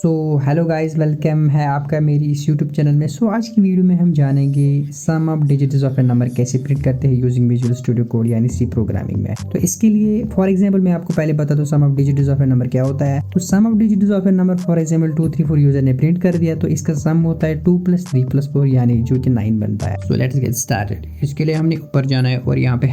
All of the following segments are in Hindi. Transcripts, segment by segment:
सो हेलो गाइस, वेलकम है आपका मेरी इस यूट्यूब चैनल में। आज की वीडियो में हम जानेंगे sum of digits of a number कैसे प्रिंट करते हैं यूजिंग विजुअल स्टूडियो कोड यानी सी प्रोग्रामिंग में। तो इसके लिए फॉर एग्जांपल मैं आपको पहले बता दूं sum of digits of a number क्या होता है। तो sum of digits of a number for example 2 3 4 user ने प्रिंट कर दिया तो इसका सम होता है 2 + 3 + 4 यानी जो कि 9 बनता है। सो लेट्स गेट स्टार्टेड। इसके लिए हमने ऊपर जाना है और यहाँ पे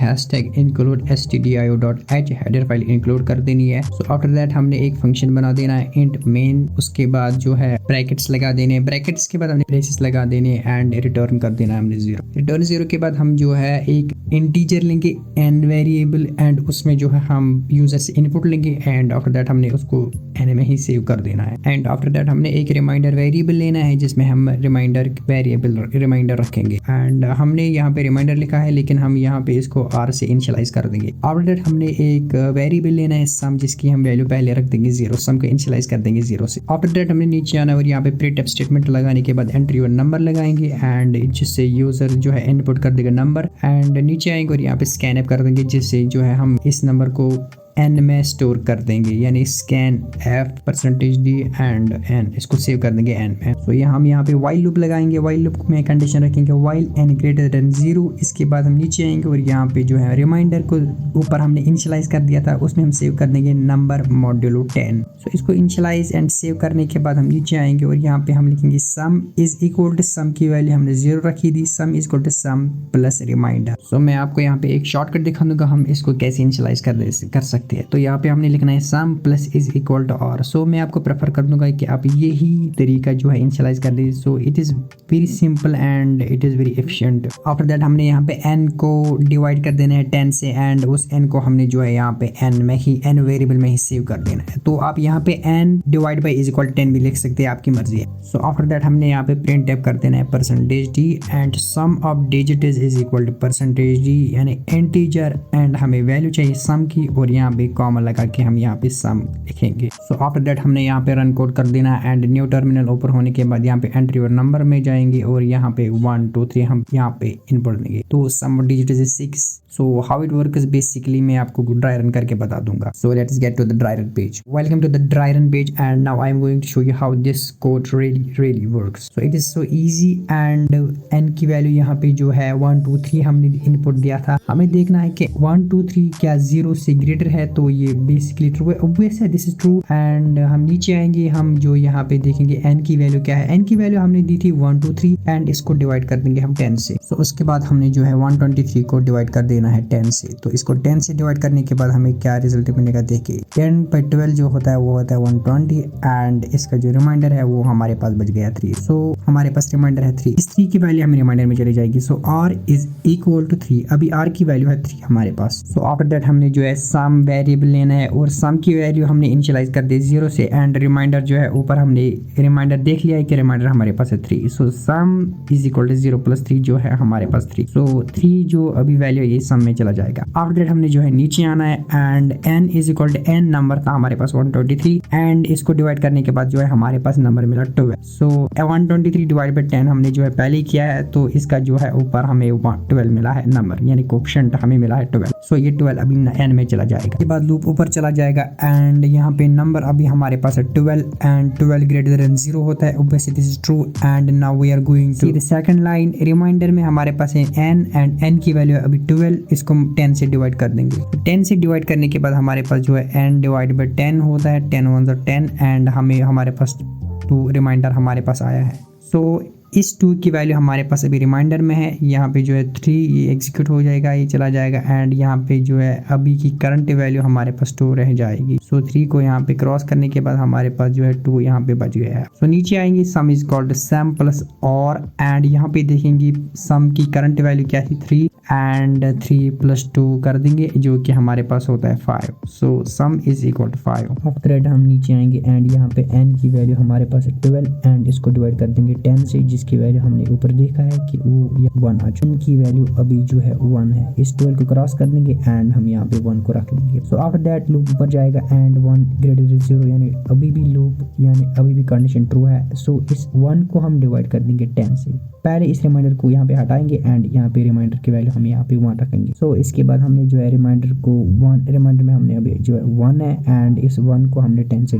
#include stdio.h header file include कर देनी है। सो आफ्टर दैट हमने एक फंक्शन बना देना है इंट मेन, उसके बाद जो है ब्रैकेट्स लगा देने, ब्रैकेट्स के बाद हमने ब्रेसेस लगा देने एंड रिटर्न कर देना है हमने 0। रिटर्न 0 के बाद हम जो है एक इंटीजर लेंगे एन वेरिएबल एंड उसमें जो है हम यूजर से इनपुट लेंगे एंड आफ्टर दैट हमने उसको एन में ही सेव कर देना है। एंड आफ्टर दैट हमने एक रिमाइंडर वेरिएबल लेना है जिसमें हम रिमाइंडर वेरिएबल रिमाइंडर रखेंगे एंड हमने यहाँ पे रिमाइंडर लिखा है लेकिन हम यहाँ पे इसको आर से इनिशियलाइज कर देंगे। आफ्टर दैट हमने एक वेरिएबल लेना है सम जिसकी हम वैल्यू पहले रख देंगे 0, सम को इनिशियलाइज कर देंगे 0 से। आफ्टर दैट हमने नीचे आना और यहाँ पे प्रिंट स्टेटमेंट लगाने के बाद एंट्री और नंबर लगाएंगे एंड जिससे यूजर जो है इनपुट कर देगा नंबर एंड नीचे आएंगे और यहाँ पे स्कैन कर देंगे जिससे जो है हम इस नंबर को एन में स्टोर कर देंगे यानी स्कैन f%d एंड n, इसको सेव कर देंगे n में। तो हम यहाँ पे वाइल लूप लगाएंगे, वाइल लूप में कंडीशन रखेंगे वाइल n > 0। इसके बाद हम नीचे आएंगे और यहाँ पे जो है रिमाइंडर को ऊपर हमने इनिशियलाइज कर दिया था उसमें हम सेव कर देंगे नंबर मॉड्यूलो 10। सो इसको इनिशियलाइज एंड सेव करने के बाद हम नीचे आएंगे और यहाँ पे हम लिखेंगे sum is equal to sum की वैल्यू हमने 0 रखी थी, sum is equal to sum plus remainder. So मैं आपको यहाँ पे एक शॉर्टकट दिखा दूंगा हम इसको कैसे इनिशियलाइज कर सकते हैं। तो यहाँ पे हमने लिखना है सम प्लस इज इक्वल टू और। सो मैं आपको प्रेफर कर दूंगा कि आप यही तरीका जो है इनिशियलाइज कर दीजिए। सो it is very simple and it is very efficient. After that हमने यहाँ पे n को डिवाइड कर देना है 10 से एंड उस n को हमने जो है यहाँ पे n में ही n वेरिएबल में ही सेव कर देना है। तो आप यहाँ पे n divide by is equal 10 भी लिख सकते हैं, आपकी मर्जी है। सो आफ्टर दैट हमने यहाँ पे प्रिंट टाइप कर देना है %d and sum of digits is equal to %d यानी इंटीजर एंड हमें वैल्यू चाहिए सम की और यहाँ पे कॉमा लगा के हम यहाँ पे सम लिखेंगे। सो आफ्टर दैट हमने यहाँ पे रन कोड कर देना एंड न्यू टर्मिनल ओपन होने के बाद यहाँ पे एंट्री और नंबर में जाएंगे और यहाँ पे 1 2 3 हम यहाँ पे इनपुट देंगे। तो sum digit is 6। So how it works basically मैं आपको ड्राई रन करके बता दूंगा। So let's get to the dry run page. Welcome to the dry run page and now I am going to show you how this code really works. So it is so easy and n की वैल्यू यहाँ पे जो है 1 2 3 हमने इनपुट दिया था, हमें देखना है कि 1 2 3 क्या 0 से ग्रेटर है। तो ये बेसिकली ट्रू है, ऑब्वियस है, दिस इज ट्रू। एंड हम नीचे आएंगे, हम जो यहाँ पे देखेंगे n की वैल्यू क्या है। n की वैल्यू हमने दी थी 1 2 3 एंड इसको डिवाइड कर देंगे हम 10 से। सो उसके बाद हमने जो है 123 को डिवाइड कर देना है 10 से। तो इसको 10 से डिवाइड करने के बाद हमें क्या रिजल्ट मिलेगा देखिए, 10 पर 12 जो होता है वो होता है 120 एंड इसका जो रिमाइंडर है वो हमारे पास बच गया 3। सो हमारे पास रिमाइंडर है 3, इस 3 की वैल्यू हमें रिमाइंडर में चली जाएगी। सो r इज इक्वल टू 3, अभी r की वैल्यू है 3 हमारे पास। सो आफ्टर दैट हमने जो है सम वेरिएबल लेना है और सम की वैल्यू हमने इनिशियलाइज कर दी 0 से एंड रिमाइंडर जो है ऊपर हमने रिमाइंडर देख लिया है कि रिमाइंडर हमारे पास है 3। सो सम इज इक्वल टू 0 + 3 जो है हमारे पास 3। सो 3 जो अभी वैल्यू है ये सम में चला जाएगा। आफ्टर दैट हमने जो है नीचे आना है and n is equal to n number था हमारे पास 123 एंड इसको डिवाइड करने के बाद जो है हमारे पास नंबर मिला 12। सो 123 डिवाइड बाय 10 हमने जो है पहले ही किया है तो इसका जो है ऊपर हमें 12 मिला है नंबर यानी कोएफिशिएंट हमें मिला है 12। सो ये 12 अभी n में चला जाएगा, इसके बाद लूप ऊपर चला जाएगा एंड यहाँ पे नंबर अभी हमारे पास है 12 एंड 12 ग्रेटर देन 0 होता है, obviously this is true. And now we are going to the second line. Remainder में हमारे पास है n एंड n की वैल्यू अभी 12, इसको 10 से डिवाइड कर देंगे। 10 से डिवाइड करने के बाद हमारे पास जो है n डिवाइड बाय 10 होता है, 10 1 10 एंड हमें हमारे पास 2 रिमाइंडर हमारे पास आया है। सो इस 2 की वैल्यू हमारे पास अभी रिमाइंडर में है, यहाँ पे जो है 3 ये एग्जीक्यूट हो जाएगा, ये चला जाएगा एंड यहाँ पे जो है अभी की करंट वैल्यू हमारे पास 2 रह जाएगी। सो 3 को यहाँ पे क्रॉस करने के बाद हमारे पास जो है 2 यहाँ पे बच गया है। सो नीचे आएंगे sum is equal to sum plus और एंड यहाँ पे देखेंगे सम की करंट वैल्यू क्या थी 3 एंड 3 + 2 कर देंगे जो कि हमारे पास होता है 5। So sum is equal to 5। After that हम नीचे आएंगे एंड यहाँ पे n की वैल्यू हमारे पास है 12 एंड इसको डिवाइड कर देंगे 10 से जिसकी वैल्यू हमने ऊपर देखा है कि वो 1 आ चुकी, की वैल्यू अभी जो है 1 है। इस 12 को क्रॉस कर देंगे एंड हम यहाँ पे 1 को रख लेंगे। सो आफ्टर दैट लूप ऊपर जाएगा एंड 1 ग्रेटर देन 0 यानी अभी भी लूप यानी अभी भी कंडीशन ट्रू है। सो इस 1 को हम डिवाइड कर देंगे 10 से। पहले इस रिमाइंडर को यहाँ पे हटाएंगे एंड यहाँ पे रिमाइंडर की वैल्यू हम यहाँ पे 1 रखेंगे। सो इसके बाद हमने जो है रिमाइंडर को 1 रिमाइंडर में हमने अभी जो है 1 है एंड इस 1 को हमने 10 से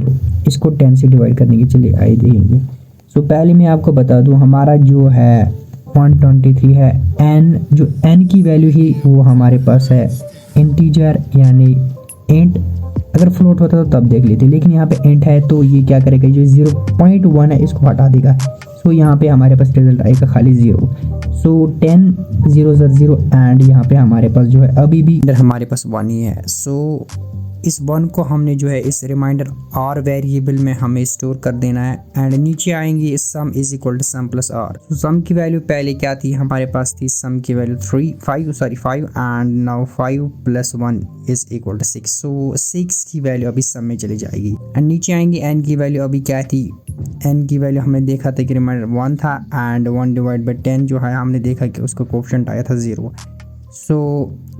इसको 10 से डिवाइड कर देंगे। चलिए आइए देखेंगे। सो पहले मैं आपको बता दूँ हमारा जो है 123 है। n जो n की वैल्यू ही वो हमारे पास है इंटीजर यानी इंट। अगर फ्लोट होता तो तब देख लेते, लेकिन यहाँ पे इंट है तो ये क्या करेगा, जो 0.1 है इसको हटा देगा। सो यहाँ पे हमारे पास रिजल्ट आएगा खाली 0। सो 10 0 0 एंड यहाँ पे हमारे पास जो है अभी भी हमारे पास 1 ही है। सो इस 1 को हमने जो है इस रिमाइंडर और वेरिएबल में हमें स्टोर कर देना है एंड नीचे आएंगे sum is equal to sum plus R. Sum की वैल्यू पहले क्या थी, हमारे पास थी सम की value 5 and now 5 plus 1 is equal to 6। So 6 की वैल्यू अभी सम में चली जाएगी एंड नीचे आएंगे n की वैल्यू अभी क्या थी, n की वैल्यू हमने देखा था कि रिमाइंडर 1 था एंड 1 डिवाइड बाई 10 जो है हमने देखा कि उसका कोएफिशिएंट आया था 0। सो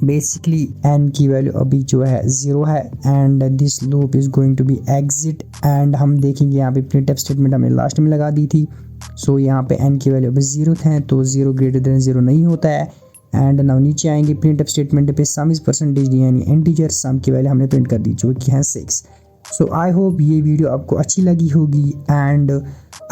बेसिकली n की वैल्यू अभी जो है 0 है and this loop is going to be exit and हम देखेंगे यहाँ पे प्रिंटफ स्टेटमेंट हमने लास्ट में लगा दी थी। सो यहाँ पे n की वैल्यू अभी 0 है तो 0 ग्रेटर देन 0 नहीं होता है एंड नाउ नीचे आएंगे प्रिंटफ स्टेटमेंट पे सम इज परसेंटेज यानी इंटीजर सम की वैल्यू हमने प्रिंट कर दी जो कि है 6। सो आई होप ये वीडियो आपको अच्छी लगी होगी एंड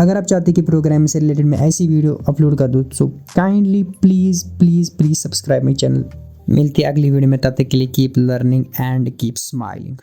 अगर आप चाहते हैं कि प्रोग्राम से रिलेटेड मैं ऐसी वीडियो अपलोड कर दूँ so kindly please subscribe my channel. मिलते हैं अगली वीडियो में, तब तक के लिए keep learning and keep smiling.